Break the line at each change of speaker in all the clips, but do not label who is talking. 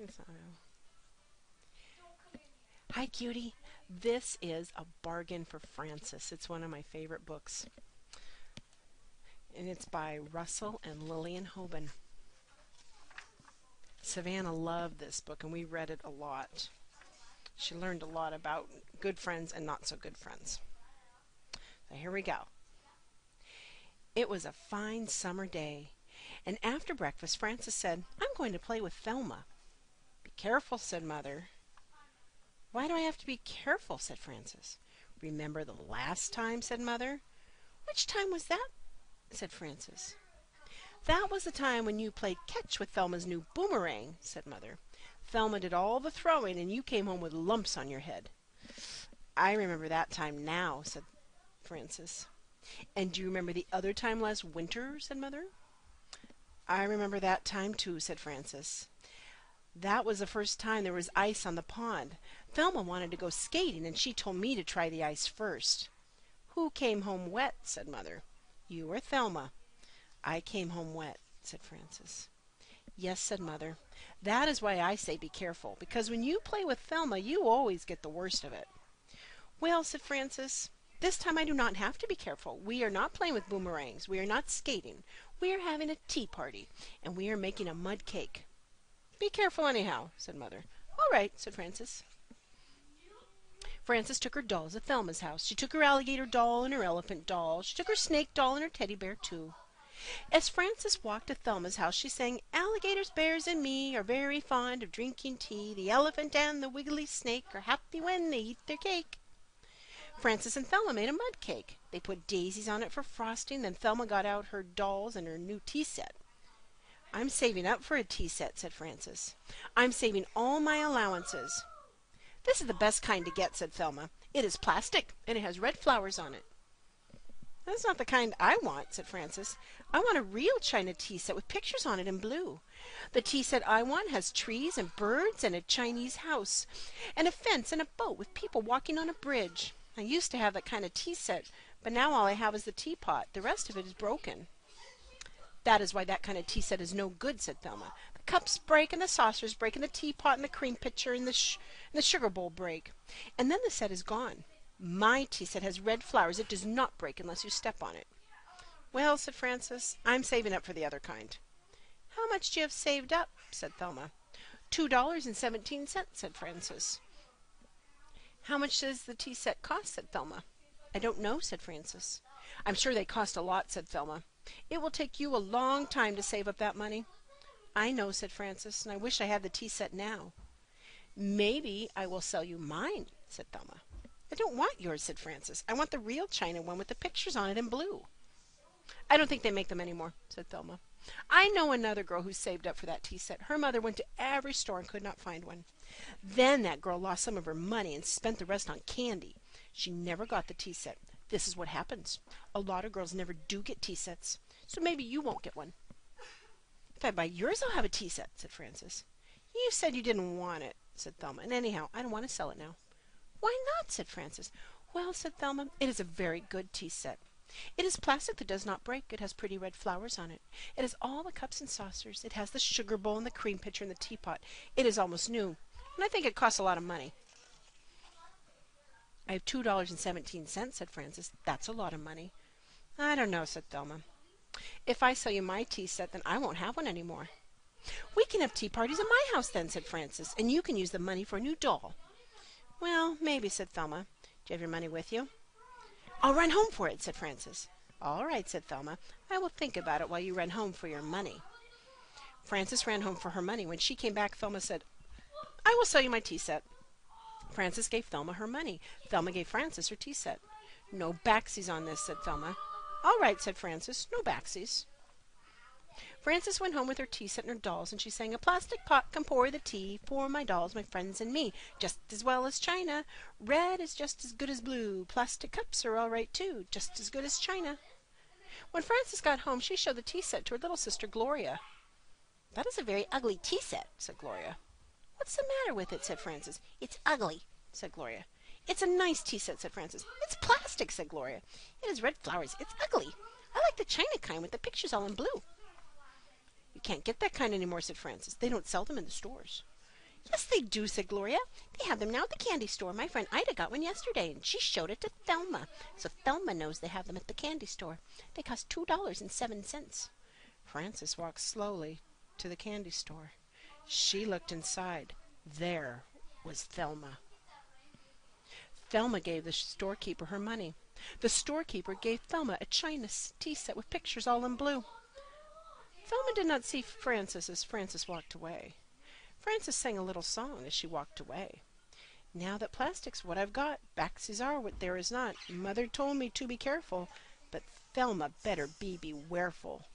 It's not real. Hi, cutie. This is a bargain for Francis. It's one of my favorite books, and it's by Russell and Lillian Hoban. Savannah loved this book, and we read it a lot. She learned a lot about good friends and not so good friends. So here we go. It was a fine summer day, and after breakfast Francis said, "I'm going to play with Thelma." "Be careful," said Mother. "Why do I have to be careful?" said Francis. "Remember the last time?" said Mother. "Which time was that?" said Francis. "That was the time when you played catch with Thelma's new boomerang," said Mother. "Thelma did all the throwing and you came home with lumps on your head." "I remember that time now," said Francis. "And do you remember the other time last winter?" said Mother. "I remember that time too," said Francis. "That was the first time there was ice on the pond. Thelma wanted to go skating and she told me to try the ice first." "Who came home wet?" said Mother. "You or Thelma?" "I came home wet," said Francis. "Yes," said Mother. "That is why I say be careful, because when you play with Thelma you always get the worst of it." "Well," said Francis, "this time I do not have to be careful. We are not playing with boomerangs. We are not skating. We are having a tea party, and we are making a mud cake." "Be careful anyhow," said Mother. "All right," said Francis. Francis took her dolls to Thelma's house. She took her alligator doll and her elephant doll. She took her snake doll and her teddy bear too. As Francis walked to Thelma's house, she sang, "Alligators, bears, and me are very fond of drinking tea. The elephant and the wiggly snake are happy when they eat their cake." Francis and Thelma made a mud cake. They put daisies on it for frosting. Then Thelma got out her dolls and her new tea set. "I'm saving up for a tea set," said Francis. "I'm saving all my allowances." "This is the best kind to get," said Thelma. "It is plastic, and it has red flowers on it." "That's not the kind I want," said Francis. "I want a real china tea set with pictures on it in blue. The tea set I want has trees and birds and a Chinese house, and a fence and a boat with people walking on a bridge. I used to have that kind of tea set, but now all I have is the teapot. The rest of it is broken." "That is why that kind of tea set is no good," said Thelma. "The cups break and the saucers break and the teapot and the cream pitcher and the sugar bowl break. And then the set is gone. My tea set has red flowers. It does not break unless you step on it." "Well," said Francis, "I'm saving up for the other kind." "How much do you have saved up?" said Thelma. $2.17, said Francis. "How much does the tea set cost?" said Thelma. "I don't know," said Francis. "I'm sure they cost a lot," said Thelma. "It will take you a long time to save up that money." "I know," said Francis, "and I wish I had the tea set now." "Maybe I will sell you mine," said Thelma. "I don't want yours," said Francis. "I want the real china one with the pictures on it in blue." "I don't think they make them anymore," said Thelma. "I know another girl who saved up for that tea set. Her mother went to every store and could not find one. Then that girl lost some of her money and spent the rest on candy. She never got the tea set. This is what happens. A lot of girls never do get tea sets. So maybe you won't get one." "If I buy yours, I'll have a tea set," said Francis. "You said you didn't want it," said Thelma. "And anyhow, I don't want to sell it now." "Why not?" said Francis. "Well," said Thelma, "it is a very good tea set. It is plastic that does not break. It has pretty red flowers on it. It has all the cups and saucers. It has the sugar bowl and the cream pitcher and the teapot. It is almost new, and I think it costs a lot of money." "I have $2.17, said Francis. "That's a lot of money." "I don't know," said Thelma. "If I sell you my tea set, then I won't have one any more." "We can have tea parties at my house then," said Francis, "and you can use the money for a new doll." "Well, maybe," said Thelma. "Do you have your money with you?" "I'll run home for it," said Francis. "All right," said Thelma. "I will think about it while you run home for your money." Francis ran home for her money. When she came back, Thelma said, "I will sell you my tea set." Francis gave Thelma her money. Thelma gave Francis her tea set. "No backsies on this," said Thelma. "All right," said Francis. "No backsies." Francis went home with her tea set and her dolls, and she sang, "A plastic pot can pour the tea for my dolls, my friends, and me, just as well as china. Red is just as good as blue. Plastic cups are all right too, just as good as china." When Francis got home, she showed the tea set to her little sister Gloria. "That is a very ugly tea set," said Gloria. "What's the matter with it?" said Francis. "It's ugly," said Gloria. "It's a nice tea set," said Francis. "It's plastic," said Gloria. "It has red flowers. It's ugly. I like the china kind with the pictures all in blue." "You can't get that kind anymore," said Francis. "They don't sell them in the stores."
Yes, they do, said Gloria. They have them now at the candy store. My friend Ida got one yesterday, and she showed it to Thelma. So Thelma knows they have them at the candy store. They cost $2.07.
Frances walked slowly to the candy store. She looked inside. There was Thelma. Thelma gave the storekeeper her money. The storekeeper gave Thelma a china tea set with pictures all in blue. Thelma did not see Frances as Frances walked away. Frances sang a little song as she walked away. Now that plastic's what I've got, backsies are what there is not. Mother told me to be careful, but Thelma better be bewareful.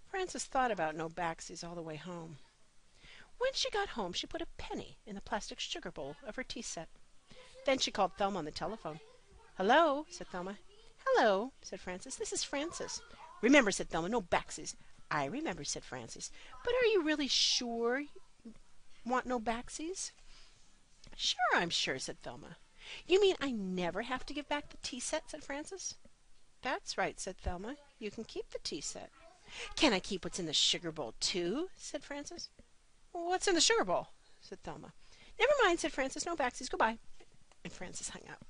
Frances thought about no backsies all the way home. When she got home, she put a penny in the plastic sugar bowl of her tea set. Then she called Thelma on the telephone. "Hello," said Thelma. "Hello," said Frances. "This is Frances." "Remember," said Thelma, "no backsies." "I remember," said Frances. "But are you really sure you want no backsies?" "Sure, I'm sure," said Thelma. "You mean I never have to give back the tea set?" said Frances. "That's right," said Thelma. "You can keep the tea set." "Can I keep what's in the sugar bowl, too?" said Frances. "What's in the sugar bowl?" said Thelma. "Never mind," said Frances. "No backsies. Goodbye." And Frances hung up.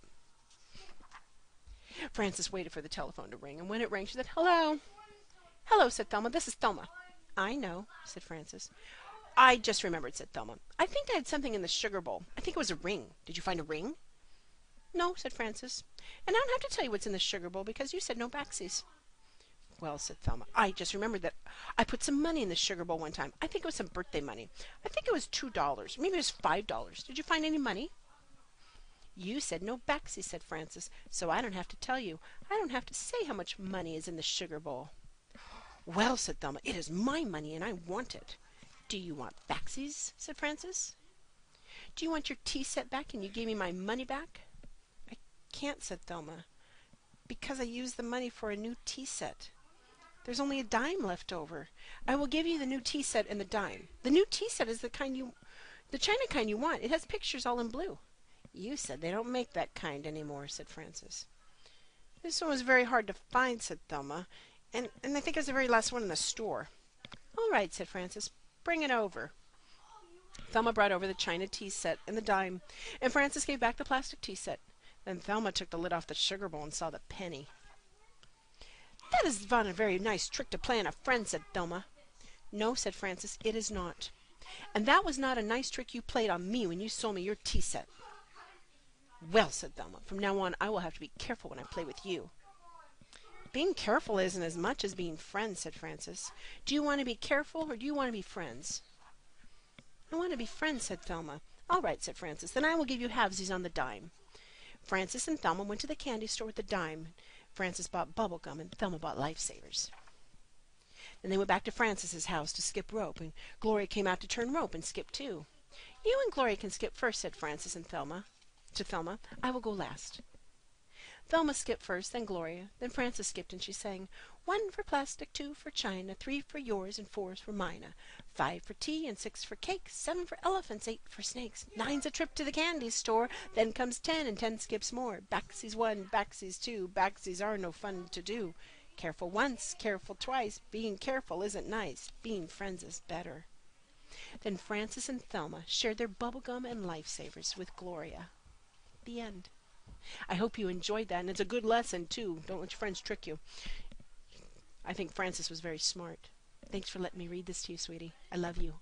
Frances waited for the telephone to ring, and when it rang, she said, "Hello." "Hello," said Thelma. "This is Thelma." "I know," said Frances. "I just remembered," said Thelma. "I think I had something in the sugar bowl. I think it was a ring. Did you find a ring?" "No," said Frances. "And I don't have to tell you what's in the sugar bowl because you said no backsies." "Well," said Thelma, "I just remembered that I put some money in the sugar bowl one time. I think it was some birthday money. I think it was $2. Maybe it was $5. Did you find any money?" "You said no backsies," said Frances, "so I don't have to tell you. I don't have to say how much money is in the sugar bowl." "Well," said Thelma, "it is my money and I want it." "Do you want backsies?" said Frances. "Do you want your tea set back and you gave me my money back?" "I can't," said Thelma, "because I used the money for a new tea set. There's only a dime left over. I will give you the new tea set and the dime. The new tea set is the china kind you want. It has pictures all in blue." "You said they don't make that kind anymore," said Frances. "This one was very hard to find," said Thelma, and I think it was the very last one in the store." "All right," said Frances. "Bring it over." Thelma brought over the china tea set and the dime, and Frances gave back the plastic tea set. Then Thelma took the lid off the sugar bowl and saw the penny. "That is not a very nice trick to play on a friend," said Thelma. "No," said Frances, "it is not. And that was not a nice trick you played on me when you sold me your tea set." "Well," said Thelma, "from now on I will have to be careful when I play with you." "Being careful isn't as much as being friends," said Frances. "Do you want to be careful or do you want to be friends?" "I want to be friends," said Thelma. "All right," said Frances, "then I will give you halvesies on the dime." Frances and Thelma went to the candy store with the dime. Frances bought bubble gum and Thelma bought lifesavers. Then they went back to Frances's house to skip rope, and Gloria came out to turn rope and skip too. "You and Gloria can skip first," said Frances and Thelma. To Thelma, "I will go last." Thelma skipped first, then Gloria, then Frances skipped, and she sang, "1 for plastic, 2 for china, 3 for yours, and 4's for mine. 5 for tea, and 6 for cake, 7 for elephants, 8 for snakes. 9's a trip to the candy store, then comes 10, and 10 skips more. Backsies 1, backsies 2, backsies are no fun to do. Careful once, careful twice, being careful isn't nice, being friends is better." Then Frances and Thelma shared their bubblegum and lifesavers with Gloria. The end. I hope you enjoyed that, and it's a good lesson, too. Don't let your friends trick you. I think Frances was very smart. Thanks for letting me read this to you, sweetie. I love you.